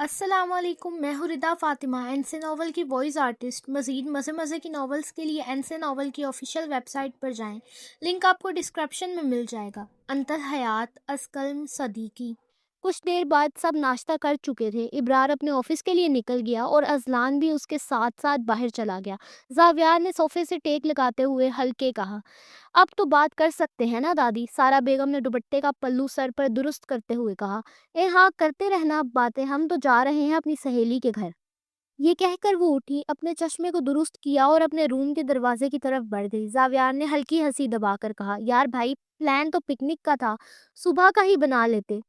السلام علیکم، میں ہوں ردا فاطمہ، این سے ناول کی وائس آرٹسٹ۔ مزید مزے کی ناولز کے لیے این سے ناول کی آفیشیل ویب سائٹ پر جائیں، لنک آپ کو ڈسکرپشن میں مل جائے گا۔ انتر حیات از کلم صدیقی۔ کچھ دیر بعد سب ناشتہ کر چکے تھے۔ ابرار اپنے آفس کے لیے نکل گیا اور ازلان بھی اس کے ساتھ ساتھ باہر چلا گیا۔ زاویار نے صوفے سے ٹیک لگاتے ہوئے ہلکے کہا، اب تو بات کر سکتے ہیں نا دادی؟ سارا بیگم نے دوپٹے کا پلو سر پر درست کرتے ہوئے کہا، ہاں کرتے رہنا اب باتیں، ہم تو جا رہے ہیں اپنی سہیلی کے گھر۔ یہ کہہ کر وہ اٹھی، اپنے چشمے کو درست کیا اور اپنے روم کے دروازے کی طرف بڑھ گئی۔ زاویار نے ہلکی ہنسی دبا کر کہا، یار بھائی، پلان تو پکنک کا تھا، صبح کا ہی بنا لیتے۔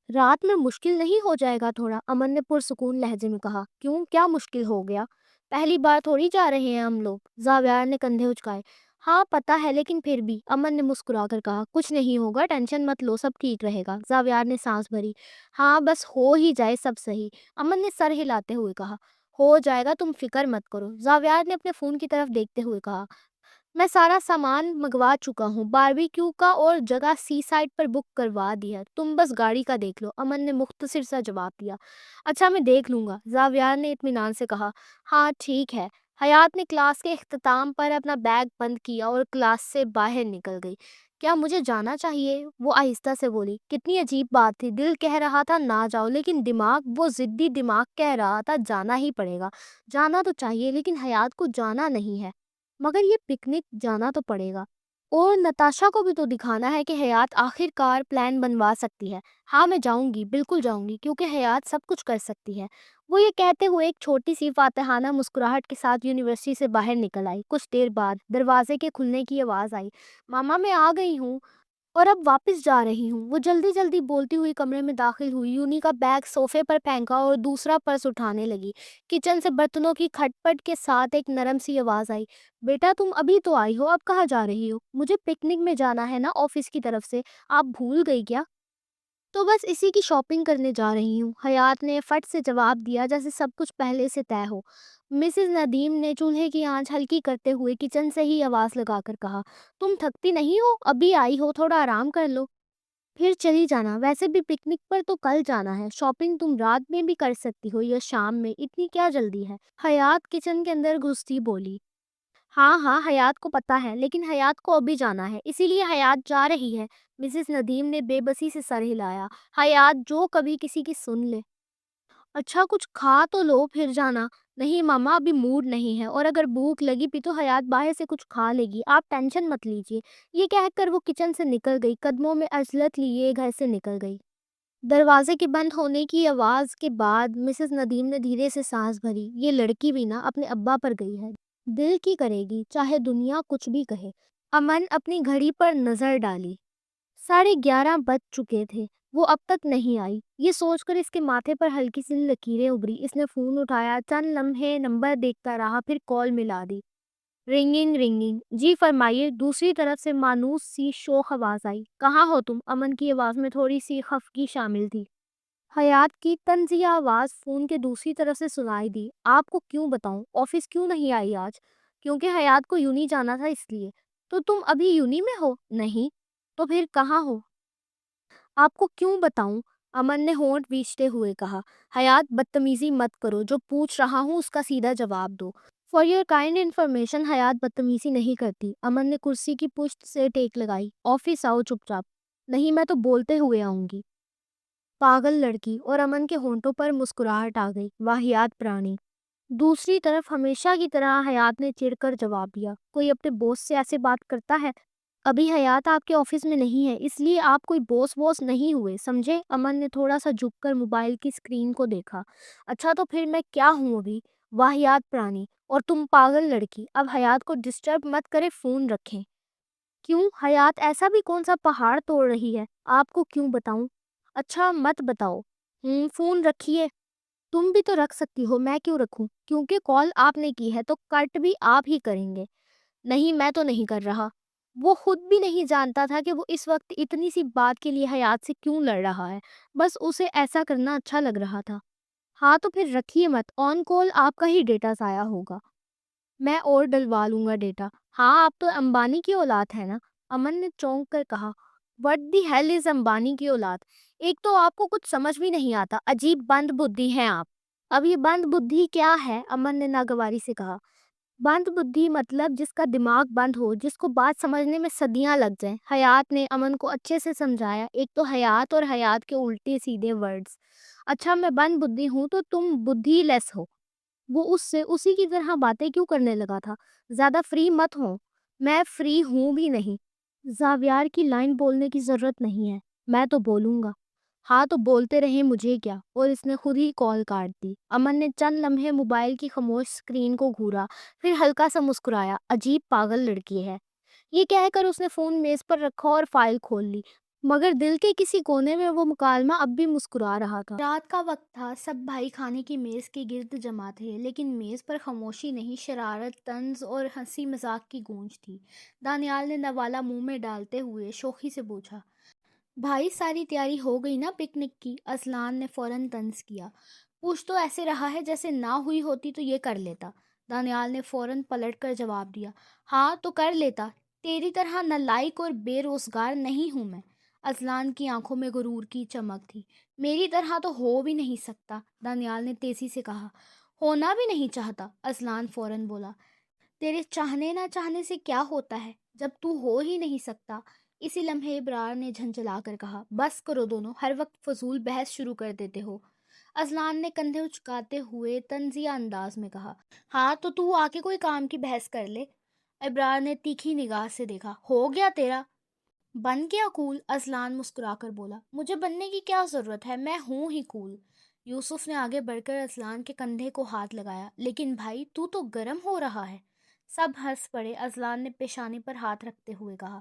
رات میں مشکل نہیں ہو جائے گا تھوڑا؟ امن نے پرسکون لہجے میں کہا۔ کیوں، کیا مشکل ہو گیا؟ پہلی بار تھوڑی جا رہے ہیں ہم لوگ۔ زاویار نے کندھے اچکائے۔ ہاں پتہ ہے، لیکن پھر بھی، امن نے مسکرا کر کہا۔ کچھ نہیں ہوگا، ٹینشن مت لو، سب ٹھیک رہے گا۔ زاویار نے سانس بھری۔ ہاں بس ہو ہی جائے سب صحیح، امن نے سر ہلاتے ہوئے کہا۔ ہو جائے گا، تم فکر مت کرو۔ زاویار نے اپنے فون کی طرف دیکھتے ہوئے کہا، میں سارا سامان منگوا چکا ہوں، باربیکیو کا اور جگہ سی سائڈ پر بک کروا دی ہے، تم بس گاڑی کا دیکھ لو۔ امن نے مختصر سا جواب دیا۔ اچھا میں دیکھ لوں گا، زاویار نے اطمینان سے کہا۔ ہاں ٹھیک ہے۔ حیات نے کلاس کے اختتام پر اپنا بیگ بند کیا اور کلاس سے باہر نکل گئی۔ کیا مجھے جانا چاہیے؟ وہ آہستہ سے بولی۔ کتنی عجیب بات تھی، دل کہہ رہا تھا نہ جاؤ، لیکن دماغ، وہ ضدی دماغ کہہ رہا تھا جانا ہی پڑے گا۔ جانا تو چاہیے لیکن حیات کو جانا نہیں ہے، مگر یہ پکنک جانا تو پڑے گا، اور نتاشا کو بھی تو دکھانا ہے کہ حیات آخر کار پلان بنوا سکتی ہے۔ ہاں میں جاؤں گی، بالکل جاؤں گی، کیونکہ حیات سب کچھ کر سکتی ہے۔ وہ یہ کہتے ہوئے ایک چھوٹی سی فاتحانہ مسکراہٹ کے ساتھ یونیورسٹی سے باہر نکل آئی۔ کچھ دیر بعد دروازے کے کھلنے کی آواز آئی۔ ماما میں آ گئی ہوں اور اب واپس جا رہی ہوں۔ وہ جلدی جلدی بولتی ہوئی کمرے میں داخل ہوئی، یونی کا بیگ صوفے پر پھینکا اور دوسرا پرس اٹھانے لگی۔ کچن سے برتنوں کی کھٹ پٹ کے ساتھ ایک نرم سی آواز آئی، بیٹا تم ابھی تو آئی ہو، اب کہاں جا رہی ہو؟ مجھے پکنک میں جانا ہے نا آفس کی طرف سے، آپ بھول گئی کیا؟ تو بس اسی کی شاپنگ کرنے جا رہی ہوں، حیات نے فٹ سے جواب دیا جیسے سب کچھ پہلے سے طے ہو۔ مسز ندیم نے چولہے کی آنچ ہلکی کرتے ہوئے کچن سے ہی آواز لگا کر کہا، تم تھکتی نہیں ہو؟ ابھی آئی ہو، تھوڑا آرام کر لو، پھر چلی جانا۔ ویسے بھی پکنک پر تو کل جانا ہے، شاپنگ تم رات میں بھی کر سکتی ہو یا شام میں، اتنی کیا جلدی ہے؟ حیات کچن کے اندر گھستی بولی۔ ہاں ہاں حیات کو پتہ ہے، لیکن حیات کو ابھی جانا ہے، اسی لیے حیات جا رہی ہے۔ مسز ندیم نے بے بسی سے سر ہلایا۔ حیات جو کبھی کسی کی سن لے۔ اچھا کچھ کھا تو لو پھر جانا۔ نہیں ماما ابھی موڈ نہیں ہے، اور اگر بھوک لگی بھی تو حیات باہر سے کچھ کھا لے گی، آپ ٹینشن مت لیجیے۔ یہ کہہ کر وہ کچن سے نکل گئی، قدموں میں عجلت لیے گھر سے نکل گئی۔ دروازے کے بند ہونے کی آواز کے بعد مسز ندیم نے دھیرے سے سانس بھری۔ یہ لڑکی بھی نا اپنے ابا پر گئی ہے، دل کی کرے گی، چاہے دنیا کچھ بھی کہے۔ امن اپنی گھڑی پر نظر ڈالی، 11:30 بج چکے تھے، وہ اب تک نہیں آئی۔ یہ سوچ کر اس کے ماتھے پر ہلکی سی لکیریں ابھری۔ اس نے فون اٹھایا، چند لمحے نمبر دیکھتا رہا، پھر کال ملا دی۔ رنگنگ رنگنگ، جی فرمائیے۔ دوسری طرف سے مانوس سی شوخ آواز آئی۔ کہاں ہو تم؟ امن کی آواز میں تھوڑی سی خفگی شامل تھی۔ حیات کی طنزیہ آواز فون کے دوسری طرف سے سنائی دی۔ آپ کو کیوں بتاؤں، آفس کیوں نہیں آئی آج؟ کیونکہ حیات کو یونی جانا تھا اس لیے۔ تو تم ابھی یونی میں ہو؟ نہیں تو پھر کہاں ہو؟ آپ کو کیوں بتاؤں؟ امن نے ہونٹ بیچتے ہوئے کہا۔ حیات بدتمیزی مت کرو، جو پوچھ رہا ہوں اس کا سیدھا جواب دو۔ فار یور کائنڈ انفارمیشن، حیات بدتمیزی نہیں کرتی۔ امن نے کرسی کی پشت سے ٹیک لگائی۔ آفس آؤ چپ چاپ۔ نہیں میں تو بولتے ہوئے آؤں گی۔ پاگل لڑکی، اور امن کے ہونٹوں پر مسکراہٹ آ گئی۔ واہیات پرانی۔ دوسری طرف ہمیشہ کی طرح حیات نے چڑ کر جواب دیا، کوئی اپنے بوس سے ایسے بات کرتا ہے؟ ابھی حیات آپ کے آفس میں نہیں ہے، اس لیے آپ کوئی بوس نہیں ہوئے، سمجھے؟ امن نے تھوڑا سا جھک کر موبائل کی سکرین کو دیکھا۔ اچھا تو پھر میں کیا ہوں ابھی؟ واہیات پرانی، اور تم پاگل لڑکی۔ اب حیات کو ڈسٹرب مت کرے، فون رکھیں۔ کیوں حیات، ایسا بھی کون سا پہاڑ توڑ رہی ہے؟ آپ کو کیوں بتاؤں؟ اچھا مت بتاؤ۔ فون رکھیے۔ تم بھی تو رکھ سکتی ہو، میں کیوں رکھوں؟ کیونکہ کال آپ نے کی ہے تو کٹ بھی آپ ہی کریں گے۔ نہیں میں تو نہیں کر رہا۔ وہ خود بھی نہیں جانتا تھا کہ وہ اس وقت اتنی سی بات کے لیے حیات سے کیوں لڑ رہا ہے، بس اسے ایسا کرنا اچھا لگ رہا تھا۔ ہاں تو پھر رکھیے مت، آن کال آپ کا ہی ڈیٹا ضائع ہوگا۔ میں اور ڈلوا لوں گا ڈیٹا۔ ہاں آپ تو امبانی کی اولاد ہے نا؟ امن نے چونک کر کہا۔ What the hell is Ambani کی اولاد، ایک تو آپ کو کچھ سمجھ بھی نہیں آتا، عجیب بند بدھی ہیں آپ۔ اب یہ بند بدھی کیا ہے؟ امن نے ناگواری سے کہا۔ بند بدھی مطلب جس کا دماغ بند ہو، جس کو بات سمجھنے میں صدیاں لگ جائیں۔ حیات نے امن کو اچھے سے سمجھایا، ایک تو حیات اور حیات کے الٹے سیدھے ورڈز۔ اچھا میں بند بدھی ہوں تو تم بدھی لیس ہو۔ وہ اس سے اسی کی طرح باتیں کیوں کرنے لگا تھا؟ زیادہ فری مت ہو، میں فری ہوں بھی نہیں۔ زاویار کی لائن بولنے کی ضرورت نہیں ہے، میں تو بولوں گا۔ ہاں تو بولتے رہیں، مجھے کیا؟ اور اس نے خود ہی کال کاٹ دی۔ امن نے چند لمحے موبائل کی خاموش سکرین کو گھورا، پھر ہلکا سا مسکرایا۔ عجیب پاگل لڑکی ہے، یہ کہہ کر اس نے فون میز پر رکھا اور فائل کھول لی، مگر دل کے کسی کونے میں وہ مکالمہ اب بھی مسکرا رہا تھا۔ رات کا وقت تھا، سب بھائی کھانے کی میز کے گرد جمع تھے، لیکن میز پر خاموشی نہیں، شرارت، طنز اور ہنسی مذاق کی گونج تھی۔ دانیال نے نوالا منہ میں ڈالتے ہوئے شوخی سے پوچھا، بھائی ساری تیاری ہو گئی نا پکنک کی؟ اذلان نے فوراً طنز کیا، پوچھ تو ایسے رہا ہے جیسے نہ ہوئی ہوتی تو یہ کر لیتا۔ دانیال نے فوراً پلٹ کر جواب دیا، ہاں تو کر لیتا، تیری طرح نالائق اور بے روزگار نہیں ہوں میں۔ اذلان کی آنکھوں میں غرور کی چمک تھی، میری طرح تو ہو بھی نہیں سکتا، دانیال نے تیزی سے کہا۔ ہونا بھی نہیں چاہتا، اذلان فوراً بولا، تیرے چاہنے نہ چاہنے سے کیا ہوتا ہے جب تو ہو ہی نہیں سکتا؟ اسی لمحے ابرار نے جھنجھلا کر کہا، بس کرو دونوں، ہر وقت فضول بحث شروع کر دیتے ہو۔ اذلان نے کندھے اچکاتے ہوئے طنزیہ انداز میں کہا، ہاں تو آ کے کوئی کام کی بحث کر لے۔ ابرار نے تیکھی نگاہ سے دیکھا، ہو گیا تیرا؟ بن گیا کول؟ اذلان مسکرا کر بولا، مجھے بننے کی کیا ضرورت ہے، میں ہوں ہی کول۔ یوسف نے آگے بڑھ کر اذلان کے کندھے کو ہاتھ لگایا، لیکن بھائی تو گرم ہو رہا ہے۔ سب ہنس پڑے۔ اذلان نے پیشانی پر ہاتھ رکھتے ہوئے کہا،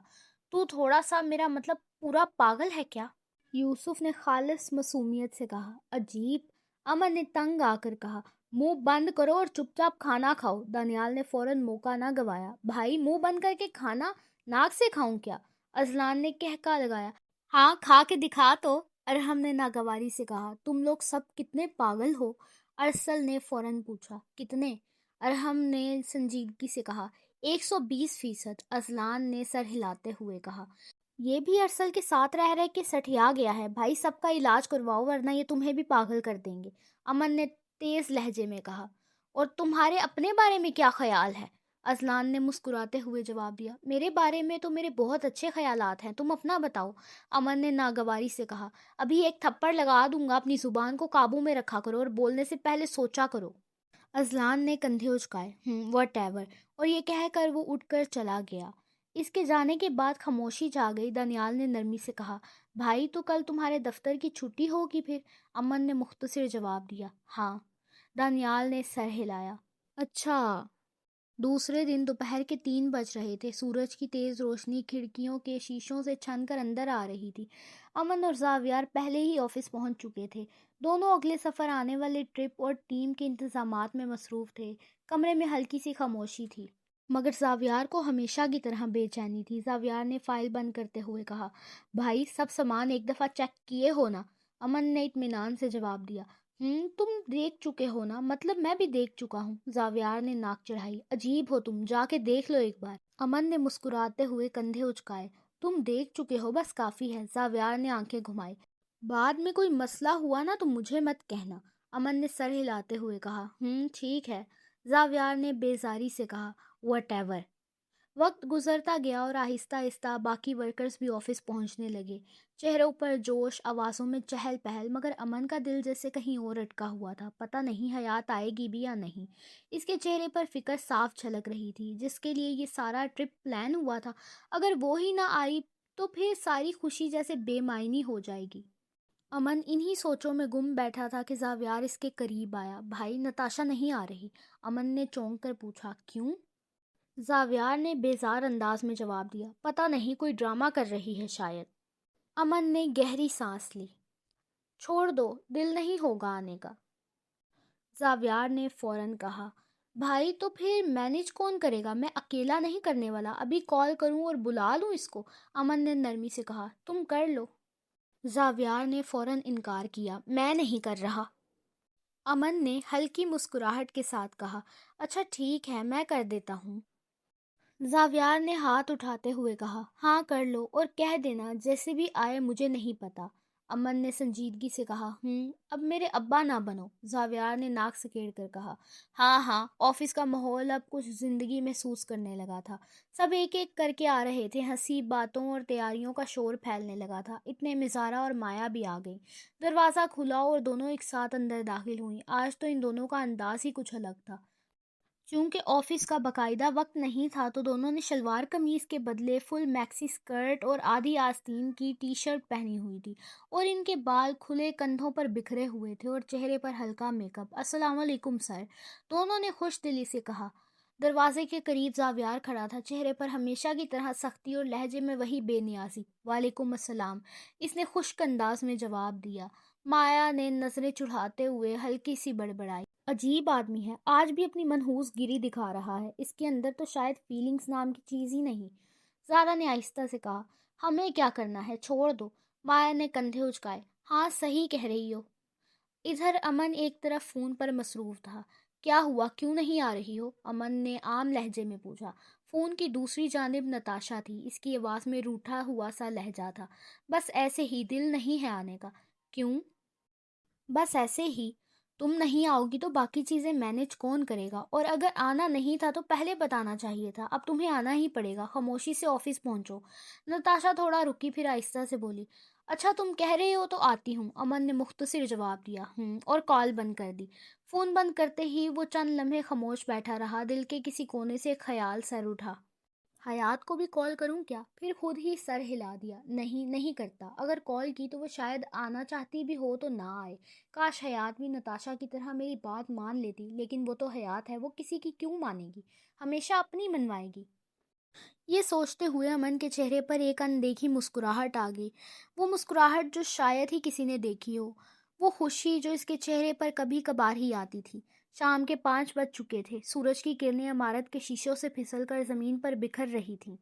تو تھوڑا سا، میرا مطلب پورا پاگل ہے کیا؟ یوسف نے خالص معصومیت سے کہا، عجیب۔ امن نے تنگ آ کر کہا، منہ بند کرو اور چپ چاپ کھانا کھاؤ۔ دانیال نے فوراً موقع نہ گوایا، بھائی منہ بند کر کے کھانا ناک سے کھاؤں کیا؟ اذلان نے کہکا لگایا، ہاں کھا کے دکھا تو۔ ارحم نے ناگواری سے کہا، تم لوگ سب کتنے پاگل ہو؟ ارسل نے فوراً پوچھا، کتنے؟ ارحم نے سنجیدگی سے کہا، 120%۔ اذلان نے سر ہلاتے ہوئے کہا، یہ بھی ارسل کے ساتھ رہ رہ کے سٹھیا گیا ہے، بھائی سب کا علاج کرواؤ ورنہ یہ تمہیں بھی پاگل کر دیں گے۔ امن نے تیز لہجے میں کہا، اور تمہارے اپنے بارے میں کیا خیال ہے؟ اذلان نے مسکراتے ہوئے جواب دیا، میرے بارے میں تو میرے بہت اچھے خیالات ہیں، تم اپنا بتاؤ۔ امن نے ناگواری سے کہا، ابھی ایک تھپڑ لگا دوں گا، اپنی زبان کو قابو میں رکھا کرو اور بولنے سے پہلے سوچا کرو۔ اذلان نے کندھے اچکائے، وٹ ایور، اور یہ کہہ کر وہ اٹھ کر چلا گیا۔ اس کے جانے کے بعد خاموشی چھا گئی۔ دانیال نے نرمی سے کہا، بھائی تو کل تمہارے دفتر کی چھٹی ہوگی پھر؟ امن نے مختصر جواب دیا، ہاں۔ دانیال نے سر ہلایا، اچھا۔ دوسرے دن دوپہر کے 3 بج رہے تھے، سورج کی تیز روشنی کھڑکیوں کے شیشوں سے چھن کر اندر آ رہی تھی۔ امن اور زاویار پہلے ہی آفس پہنچ چکے تھے، دونوں اگلے سفر آنے والے ٹرپ اور ٹیم کے انتظامات میں مصروف تھے۔ کمرے میں ہلکی سی خاموشی تھی، مگر زاویار کو ہمیشہ کی طرح بے چینی تھی۔ زاویار نے فائل بند کرتے ہوئے کہا، بھائی سب سامان ایک دفعہ چیک کیے ہو نا؟ امن نے اطمینان سے جواب دیا، تم دیکھ چکے ہو نا؟ مطلب میں بھی دیکھ چکا ہوں۔ زاویار نے ناک چڑھائی، عجیب ہو تم، جا کے دیکھ لو ایک بار۔ امن نے مسکراتے ہوئے کندھے اچکائے، تم دیکھ چکے ہو بس کافی ہے۔ زاویار نے آنکھیں گھمائی، بعد میں کوئی مسئلہ ہوا نا تو مجھے مت کہنا۔ امن نے سر ہلاتے ہوئے کہا، ٹھیک ہے۔ زاویار نے بیزاری سے کہا، وٹ ایور۔ وقت گزرتا گیا اور آہستہ آہستہ باقی ورکرز بھی آفس پہنچنے لگے، چہروں پر جوش، آوازوں میں چہل پہل، مگر امن کا دل جیسے کہیں اور اٹکا ہوا تھا، پتہ نہیں حیات آئے گی بھی یا نہیں۔ اس کے چہرے پر فکر صاف جھلک رہی تھی، جس کے لیے یہ سارا ٹرپ پلان ہوا تھا، اگر وہ ہی نہ آئی تو پھر ساری خوشی جیسے بے معنی ہو جائے گی۔ امن انہی سوچوں میں گم بیٹھا تھا کہ زاویار اس کے قریب آیا، بھائی نتاشا نہیں آ رہی؟ امن نے چونک کر پوچھا، کیوں؟ زاویار نے بیزار انداز میں جواب دیا، پتہ نہیں، کوئی ڈرامہ کر رہی ہے شاید۔ امن نے گہری سانس لی، چھوڑ دو، دل نہیں ہوگا آنے کا۔ زاویار نے فوراً کہا، بھائی تو پھر مینیج کون کرے گا؟ میں اکیلا نہیں کرنے والا، ابھی کال کروں اور بلا لوں اس کو۔ امن نے نرمی سے کہا، تم کر لو۔ زاویار نے فوراً انکار کیا، میں نہیں کر رہا۔ امن نے ہلکی مسکراہٹ کے ساتھ کہا، اچھا ٹھیک ہے، میں کر دیتا ہوں۔ زاویار نے ہاتھ اٹھاتے ہوئے کہا، ہاں کر لو اور کہہ دینا جیسے بھی آئے مجھے نہیں پتا۔ امن نے سنجیدگی سے کہا، اب میرے ابا نہ بنو۔ زاویار نے ناک سکیڑ کر کہا، ہاں ہاں۔ آفس کا ماحول اب کچھ زندگی محسوس کرنے لگا تھا۔ سب ایک ایک کر کے آ رہے تھے، ہنسی باتوں اور تیاریوں کا شور پھیلنے لگا تھا۔ اتنے میں زارا اور مایا بھی آ گئیں۔ دروازہ کھلا اور دونوں ایک ساتھ اندر داخل ہوئیں۔ آج تو ان دونوں کا انداز ہی کچھ الگ تھا۔ چونکہ آفس کا باقاعدہ وقت نہیں تھا تو دونوں نے شلوار قمیض کے بدلے فل میکسی اسکرٹ اور آدھی آستین کی ٹی شرٹ پہنی ہوئی تھی، اور ان کے بال کھلے کندھوں پر بکھرے ہوئے تھے اور چہرے پر ہلکا میک اپ۔ السلام علیکم سر، دونوں نے خوش دلی سے کہا۔ دروازے کے قریب زاویار کھڑا تھا، چہرے پر ہمیشہ کی طرح سختی اور لہجے میں وہی بے نیازی۔ وعلیکم السلام، اس نے خشک انداز میں جواب دیا۔ مایا نے نظریں چڑھاتے ہوئے ہلکی سی بڑبڑائی، عجیب آدمی ہے، آج بھی اپنی منحوس گری دکھا رہا ہے، اس کے اندر تو شاید فیلنگز نام کی چیز ہی نہیں۔ زارا نے آہستہ سے کہا، ہمیں کیا کرنا ہے، چھوڑ دو۔ مایا نے کندھے اچکائے، ہاں صحیح کہہ رہی ہو۔ ادھر امن ایک طرف فون پر مصروف تھا۔ کیا ہوا، کیوں نہیں آ رہی ہو؟ امن نے عام لہجے میں پوچھا۔ فون کی دوسری جانب نتاشا تھی، اس کی آواز میں روٹھا ہوا سا لہجہ تھا۔ بس ایسے ہی، دل نہیں ہے آنے کا۔ کیوں؟ بس ایسے ہی۔ تم نہیں آؤ گی تو باقی چیزیں مینج کون کرے گا؟ اور اگر آنا نہیں تھا تو پہلے بتانا چاہیے تھا، اب تمہیں آنا ہی پڑے گا، خاموشی سے آفس پہنچو۔ نتاشا تھوڑا رکی، پھر آہستہ سے بولی، اچھا تم کہہ رہے ہو تو آتی ہوں۔ امن نے مختصر جواب دیا، اور کال بند کر دی۔ فون بند کرتے ہی وہ چند لمحے خاموش بیٹھا رہا، دل کے کسی کونے سے ایک خیال سر اٹھا۔ حیات کو بھی کال کروں کیا؟ پھر خود ہی سر ہلا دیا، نہیں کرتا، اگر کال کی تو وہ شاید آنا چاہتی بھی ہو تو نہ آئے۔ کاش حیات بھی نتاشا کی طرح میری بات مان لیتی، لیکن وہ تو حیات ہے، وہ کسی کی کیوں مانے گی، ہمیشہ اپنی منوائے گی۔ یہ سوچتے ہوئے امن کے چہرے پر ایک اندیکھی مسکراہٹ آ گئی، وہ مسکراہٹ جو شاید ہی کسی نے دیکھی ہو، وہ خوشی جو اس کے چہرے پر کبھی کبھار ہی آتی تھی۔ شام کے 5 بج چکے تھے، سورج کی کرنیں عمارت کے شیشوں سے پھسل کر زمین پر بکھر رہی تھیں۔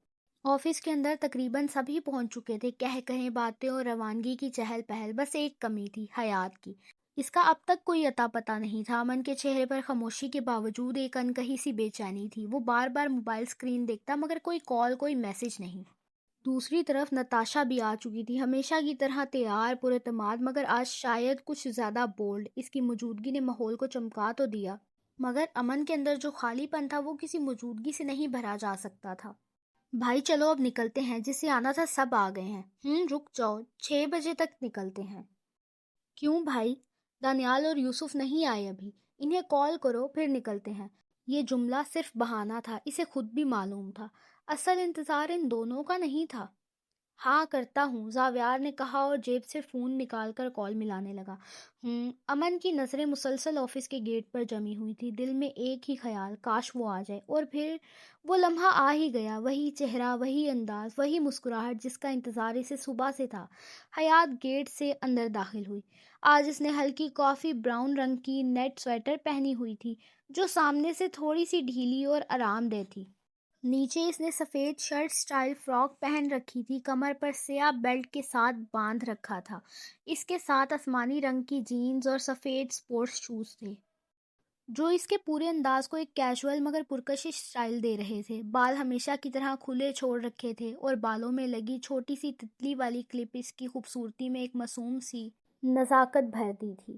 آفس کے اندر تقریباً سبھی پہنچ چکے تھے، کہیں باتیں اور روانگی کی چہل پہل، بس ایک کمی تھی، حیات کی۔ اس کا اب تک کوئی اتا پتہ نہیں تھا۔ امن کے چہرے پر خاموشی کے باوجود ایک انکہی سی بے چینی تھی، وہ بار بار موبائل اسکرین دیکھتا مگر کوئی کال، کوئی میسج نہیں۔ دوسری طرف نتاشا بھی آ چکی تھی، ہمیشہ کی طرح تیار، پراعتماد، مگر آج شاید کچھ زیادہ بولڈ۔ اس کی موجودگی نے ماحول کو چمکا تو دیا، مگر امن کے اندر جو خالی پن تھا وہ کسی موجودگی سے نہیں بھرا جا سکتا تھا۔ بھائی چلو اب نکلتے ہیں، جسے آنا تھا سب آ گئے ہیں۔ رک جاؤ، 6 بجے تک نکلتے ہیں۔ کیوں بھائی؟ دانیال اور یوسف نہیں آئے ابھی، انہیں کال کرو پھر نکلتے ہیں۔ یہ جملہ صرف بہانہ تھا، اسے خود بھی معلوم تھا، اصل انتظار ان دونوں کا نہیں تھا۔ ہاں کرتا ہوں، زاویار نے کہا اور جیب سے فون نکال کر کال ملانے لگا۔ امن کی نظریں مسلسل آفس کے گیٹ پر جمی ہوئی تھی، دل میں ایک ہی خیال، کاش وہ آ جائے۔ اور پھر وہ لمحہ آ ہی گیا، وہی چہرہ، وہی انداز، وہی مسکراہٹ جس کا انتظار اسے صبح سے تھا۔ حیات گیٹ سے اندر داخل ہوئی۔ آج اس نے ہلکی کافی براؤن رنگ کی نیٹ سویٹر پہنی ہوئی تھی، جو سامنے سے تھوڑی سی ڈھیلی اور آرام دہ تھی۔ نیچے اس نے سفید شرٹ سٹائل فراک پہن رکھی تھی، کمر پر سیاہ بیلٹ کے ساتھ باندھ رکھا تھا۔ اس کے ساتھ آسمانی رنگ کی جینز اور سفید سپورٹس شوز تھے، جو اس کے پورے انداز کو ایک کیجول مگر پرکشش سٹائل دے رہے تھے۔ بال ہمیشہ کی طرح کھلے چھوڑ رکھے تھے اور بالوں میں لگی چھوٹی سی تتلی والی کلپ اس کی خوبصورتی میں ایک معصوم سی نزاکت بھرتی تھی۔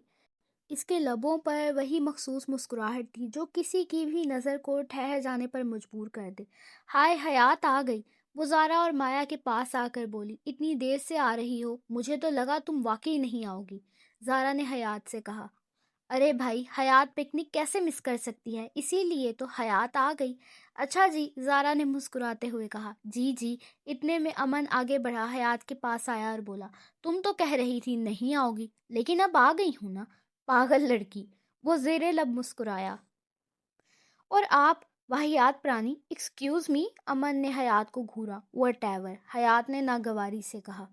اس کے لبوں پر وہی مخصوص مسکراہٹ تھی جو کسی کی بھی نظر کو ٹھہر جانے پر مجبور کر دے۔ ہائے حیات آ گئی، وہ زارا اور مایا کے پاس آ کر بولی، اتنی دیر سے آ رہی ہو، مجھے تو لگا تم واقعی نہیں آؤ گی۔ زارا نے حیات سے کہا، ارے بھائی، حیات پکنک کیسے مس کر سکتی ہے، اسی لیے تو حیات آ گئی۔ اچھا جی، زارا نے مسکراتے ہوئے کہا، جی۔ اتنے میں امن آگے بڑھا، حیات کے پاس آیا اور بولا، تم تو کہہ رہی تھی نہیں آؤ گی، لیکن اب آ گئی ہوں نا۔ پاگل لڑکی، وہ زیر لب مسکرایا۔ اور آپ واہیات پرانی، ایکسکیوز می، امن نے حیات کو گھورا۔ وٹ ایور، حیات نے ناگواری سے کہا۔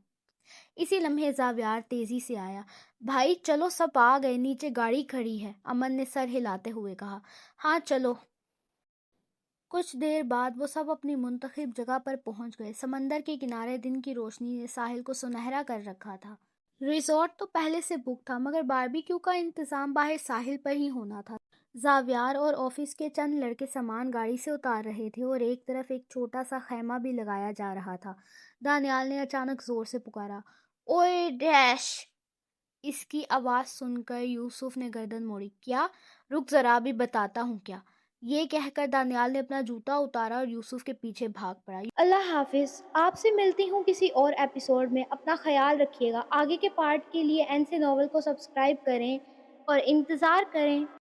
اسی لمحے زاویار تیزی سے آیا۔ بھائی چلو سب آ گئے، نیچے گاڑی کھڑی ہے، امن نے سر ہلاتے ہوئے کہا۔ ہاں چلو۔ کچھ دیر بعد وہ سب اپنی منتخب جگہ پر پہنچ گئے۔ سمندر کے کنارے دن کی روشنی نے ساحل کو سنہرا کر رکھا تھا۔ ریزورٹ تو پہلے سے بک تھا، مگر باربیکیو کا انتظام باہر ساحل پر ہی ہونا تھا۔ زاویار اور آفس کے چند لڑکے سامان گاڑی سے اتار رہے تھے اور ایک طرف ایک چھوٹا سا خیمہ بھی لگایا جا رہا تھا۔ دانیال نے اچانک زور سے پکارا، اوئے ڈیش! اس کی آواز سن کر یوسف نے گردن موڑی۔ کیا؟ رک ذرا، ابھی بتاتا ہوں کیا۔ یہ کہہ کر دانیال نے اپنا جوتا اتارا اور یوسف کے پیچھے بھاگ پڑا۔ اللہ حافظ، آپ سے ملتی ہوں کسی اور ایپیسوڈ میں، اپنا خیال رکھیے گا۔ آگے کے پارٹ کے لیے این سے ناول کو سبسکرائب کریں اور انتظار کریں۔